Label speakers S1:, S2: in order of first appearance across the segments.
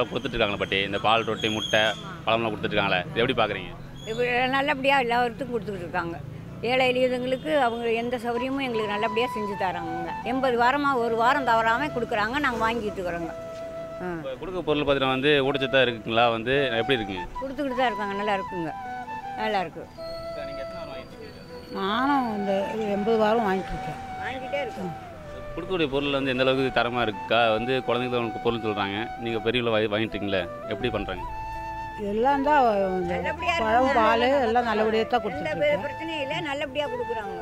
S1: இதெல்லாம் கொடுத்துட்ருக்காங்களா பாட்டி? இந்த பால் ரொட்டி முட்டை பழம்லாம் கொடுத்துட்ருக்காங்களே, இது எப்படி பார்க்குறீங்க?
S2: இப்போ நல்லபடியாக எல்லாத்துக்கும் கொடுத்துக்கிட்டு இருக்காங்க. ஏழை எளியவங்களுக்கு அவங்க எந்த சௌகரியமும் எங்களுக்கு நல்லபடியாக செஞ்சு தராங்க. 80 வாரமாக ஒரு வாரம் தவறாமல் கொடுக்குறாங்க. நாங்கள் வாங்கிட்டு இருக்கிறோங்க.
S1: கொடுக்க பொருள் பார்த்தீங்கன்னா வந்து ஊட்டச்சத்தாக இருக்குங்களா? வந்து எப்படி இருக்குங்க?
S2: கொடுத்துக்கிட்டு தான் இருக்காங்க. நல்லா இருக்குங்க. நல்லா இருக்கு.
S1: நீங்கள் எத்தனை வாரம் வாங்கிட்டு இருக்கீங்க?
S3: நானும் இந்த 80 வாரம் வாங்கிட்டுருக்கேன்.
S2: வாங்கிட்டே இருக்கோம்.
S1: கொடுக்கக்கூடிய பொருள் வந்து எந்த அளவுக்கு தரமாக இருக்கா? வந்து குழந்தைங்களுக்கு பொருள் சொல்கிறாங்க, நீங்கள் பெரியவங்களை வாங்கிட்டீங்களே, எப்படி பண்ணுறாங்க?
S3: எல்லாம் தான் பழம் பால் எல்லாம் நல்லபடியாக தான் கொடுத்துருக்கேன்.
S2: பிரச்சனையும் இல்லை. நல்லபடியாக கொடுக்குறாங்க.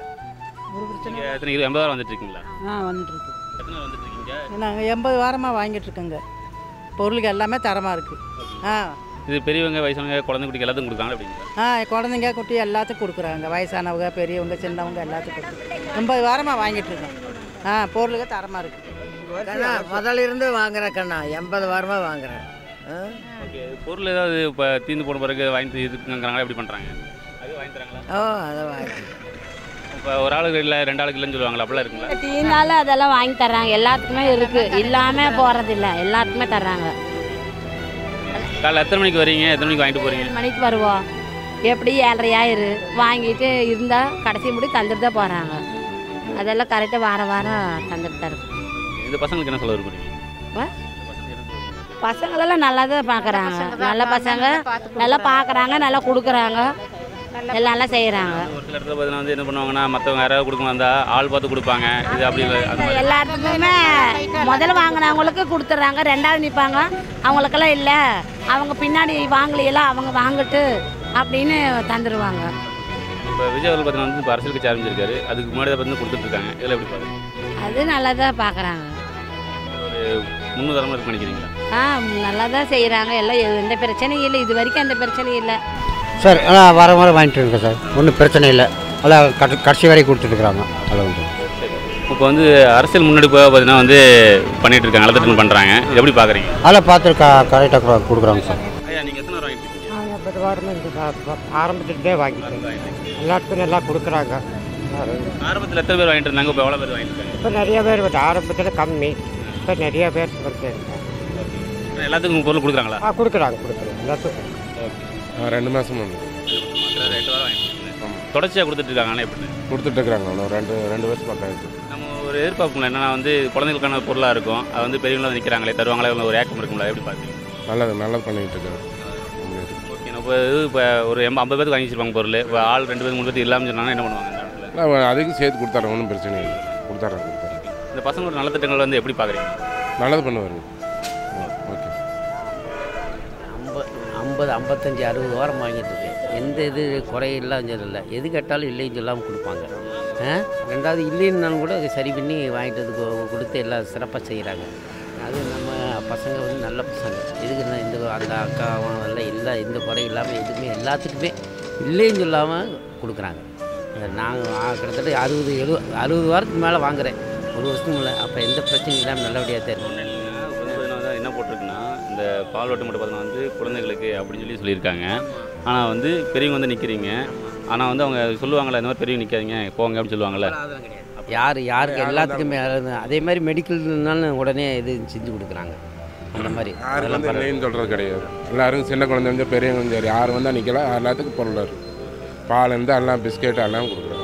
S3: ஒரு பிரச்சனை.
S1: நீங்கள் எத்தனை 80 வாரம் வந்துட்டுருக்கீங்களா?
S3: வந்துட்டுருக்கு.
S1: எத்தனை வாரம் வந்துட்டுருக்கீங்க?
S3: நாங்கள் 80 வாரமாக வாங்கிட்டுருக்கோங்க. பொருளுக்கு எல்லாமே தரமாக இருக்குது.
S1: இது பெரியவங்க வயசானவங்க குழந்தை குட்டிக்கு எல்லாத்துக்கும் கொடுக்குறாங்க அப்படிங்களா?
S3: குழந்தைங்க குட்டி எல்லாத்துக்கும் கொடுக்குறாங்க. வயசானவங்க பெரியவங்க சின்னவங்க எல்லாத்துக்கும் கொடுக்குறாங்க. 80 வாரமாக வாங்கிட்டுருக்கோம். பொருளுக்கு தரமாக இருக்குது.
S4: கண்ணா முதல்ல இருந்து வாங்குறேன் கண்ணா. 80 வாரமாக வாங்குறேன்.
S1: ஓகே. பொருள் ஏதாவது இப்போ தீர்ந்து போன பிறகு வாங்கி இருக்குங்கிறாங்களா, எப்படி பண்ணுறாங்க? அது வாங்கி தராங்களா?
S4: அதை வாங்கி
S1: இப்போ ஒரு ஆளுக்கு இல்லை 2 ஆளுக்கு இல்லைன்னு சொல்லுவாங்களா, அப்படிலாம் இருக்குங்களா?
S5: தீனாலும் அதெல்லாம் வாங்கி தர்றாங்க. எல்லாத்துக்குமே இருக்குது, இல்லாமல் போகிறதில்ல, எல்லாத்துக்குமே தர்றாங்க.
S1: காலைல எத்தனை மணிக்கு வரீங்க? எத்தனை மணிக்கு வாங்கிட்டு போகிறீங்க?
S5: 7 மணிக்கு வருவோம். எப்படி 7:30 ஆயிரு வாங்கிட்டு இருந்தால் கடைசி முடி தந்துட்டு தான் போகிறாங்க. அதெல்லாம் கரெக்டாக வாரம் வாரம் தந்துட்டு தான் இருக்கு.
S1: இந்த பசங்களுக்கு என்ன சொல்ல விரும்புறீங்க?
S5: பசங்களெல்லாம் நல்லா தான் பார்க்குறாங்க. நல்ல பசங்க நல்லா பார்க்குறாங்க, நல்லா கொடுக்குறாங்க, எல்லாம் செய்கிறாங்க.
S1: ஒரு சில இடத்துல பார்த்தீங்கன்னா வந்து என்ன பண்ணுவாங்கன்னா, மற்றவங்க யாராவது கொடுக்கணும் வந்தால் ஆள் பார்த்து கொடுப்பாங்க. இது அப்படி இல்லை.
S5: எல்லாத்துக்குமே முதல்ல வாங்கினவங்களுக்கு கொடுத்துட்றாங்க. 2ஆவது நிற்பாங்க, அவங்களுக்கெல்லாம் இல்லை, அவங்க பின்னாடி வாங்கலையெல்லாம் அவங்க வாங்கிட்டு அப்படின்னு தந்துடுவாங்க.
S1: இப்போ விஜய் அவர்கள் பார்த்தீங்கன்னா வந்து இப்போ அரசியல் கட்சி ஆரம்பிச்சிருக்காரு. அதுக்கு முன்னாடி பார்த்து கொடுத்துட்ருக்காங்க. இதில் எப்படி பாருங்க?
S5: அது நல்லா தான் பார்க்குறாங்க.
S1: ஒரு முன்னுதாரணமாக இருக்குன்னு நினைக்கிறீங்களா?
S5: நல்லா தான் செய்கிறாங்க. எல்லாம் எந்த பிரச்சனையும் இல்லை. இது வரைக்கும் எந்த பிரச்சனையும் இல்லை
S6: சார். வாரம் வாரம் வாங்கிட்டு இருக்கேன் சார். ஒன்றும் பிரச்சனை இல்லை. எல்லாம் கடைசி வரைக்கும் கொடுத்துட்டுருக்குறாங்க. அதில் வந்து
S1: இப்போ வந்து அரசியல் முன்னெடுப்பாக பார்த்தீங்கன்னா வந்து பண்ணிட்டு இருக்காங்க, நலத்திட்டம் பண்ணுறாங்க. எப்படி பார்க்குறீங்க?
S6: அதில் பார்த்து கரெக்டாக கொடுக்குறாங்க சார்.
S1: ஐயா, நீங்கள் எத்தனை வாரம் வாங்கிட்டு இருக்கீங்க?
S4: 80 வாரமாக இந்த ஆரம்பத்துலேருந்தே வாங்கிட்டேன். எல்லாத்துக்கும் நல்லா கொடுக்குறாங்க.
S1: ஆரம்பத்தில் எத்தனை பேர் வாங்கிட்டு இருந்தாங்க? இப்போ எவ்வளோ பேர் வாங்கிட்டு இருக்காங்க?
S4: இப்போ நிறைய பேர் வந்து ஆரம்பத்தில் கம்மி, இப்போ நிறைய பேர் வந்து
S1: எல்லாத்துக்கும் பொருள் கொடுக்குறாங்களா?
S4: கொடுக்குறாங்க எல்லாத்துக்கும்.
S7: 2 மாதம் வந்து
S1: 2 வாரம் வாங்கிட்டு இருக்கீங்க. தொடர்ச்சியாக கொடுத்துட்டு இருக்காங்களா? எப்படி
S7: கொடுத்துட்ருக்குறாங்க. இன்னும் ரெண்டு வருஷம் பக்கம் ஆயிடுச்சு.
S1: நம்ம ஒரு எதிர்பார்ப்புல என்னன்னா வந்து குழந்தைகளுக்கான பொருளாக இருக்கும், அது வந்து பெரியவங்களும் நிற்கிறாங்களே, தருவாங்களே, ஒரு ஏக்கம் இருக்குங்களா? எப்படி பார்த்தீங்க?
S7: நல்லது பண்ணிகிட்டு இருக்காங்க.
S1: ஓகே. இப்போ இது இப்போ ஒரு 50 பேருக்கு வாங்கி வச்சிருப்பாங்க பொருள். இப்போ ஆள் 2 பேர் 3 பேர் இல்லாமல் சொன்னாங்கன்னா என்ன பண்ணுவாங்க இந்த இடத்துல?
S7: அதுக்கு சேர்த்து கொடுத்தாரேன். ஒன்றும் பிரச்சனை இல்லை. கொடுத்தாரேன்.
S1: இந்த பசங்களோட நலத்திட்டங்கள் வந்து எப்படி பார்க்குறீங்க?
S7: நல்லது பண்ணுவாருங்க. ஓகே.
S4: 50 55 60 வாரம் வாங்கிட்டு இருக்கேன். எந்த இது குறையெல்லாம் இல்லை. எது கேட்டாலும் இல்லைன்னு சொல்லாமல் கொடுப்பாங்க. ரெண்டாவது இல்லைன்னாலும் கூட அதை சரி பண்ணி வாங்கிட்டு வந்து கொடுத்து எல்லாம் சிறப்பாக செய்கிறாங்க. அது நம்ம பசங்க வந்து நல்ல பசங்க. எதுக்கு இந்த அந்த அக்கா எல்லாம் இல்லை, இந்த குறை இல்லாமல் எதுவுமே எல்லாத்துக்குமே இல்லைன்னு சொல்லாமல் கொடுக்குறாங்க. நாங்கள் கிட்டத்தட்ட 60 வாரத்துக்கு மேலே வாங்குகிறேன். ஒரு வருஷத்துக்கு மேலே. அப்போ எந்த பிரச்சனையும் இல்லாமல் நல்லபடியாக தான் இருக்கும்.
S1: என்ன போட்டிருக்குன்னா, இந்த பால் ஓட்டு மட்டும் பார்த்தீங்கன்னா வந்து குழந்தைகளுக்கு அப்படின்னு சொல்லியிருக்காங்க. ஆனால் வந்து பெரியவங்க வந்து நிற்கிறீங்க. ஆனால் வந்து அவங்க சொல்லுவாங்களே, இந்த மாதிரி பெரியவங்க நிற்காதீங்க போங்க அப்படின்னு சொல்லுவாங்கள்ல.
S4: யாருக்கு எல்லாத்துக்குமே அதே மாதிரி மெடிக்கல்னாலும் உடனே இது செஞ்சு கொடுக்குறாங்க. அந்த மாதிரி
S7: யாரும் வந்து இல்லைன்னு சொல்கிறது கிடையாது. எல்லோரும் சின்ன குழந்தை வந்து பெரியவங்க சரி யார் வந்தால் நிற்கலாம். எல்லாத்துக்கும் பொருள் இருக்குது. பால் இருந்தால் எல்லாம் பிஸ்கெட் எல்லாம் கொடுக்குறாங்க.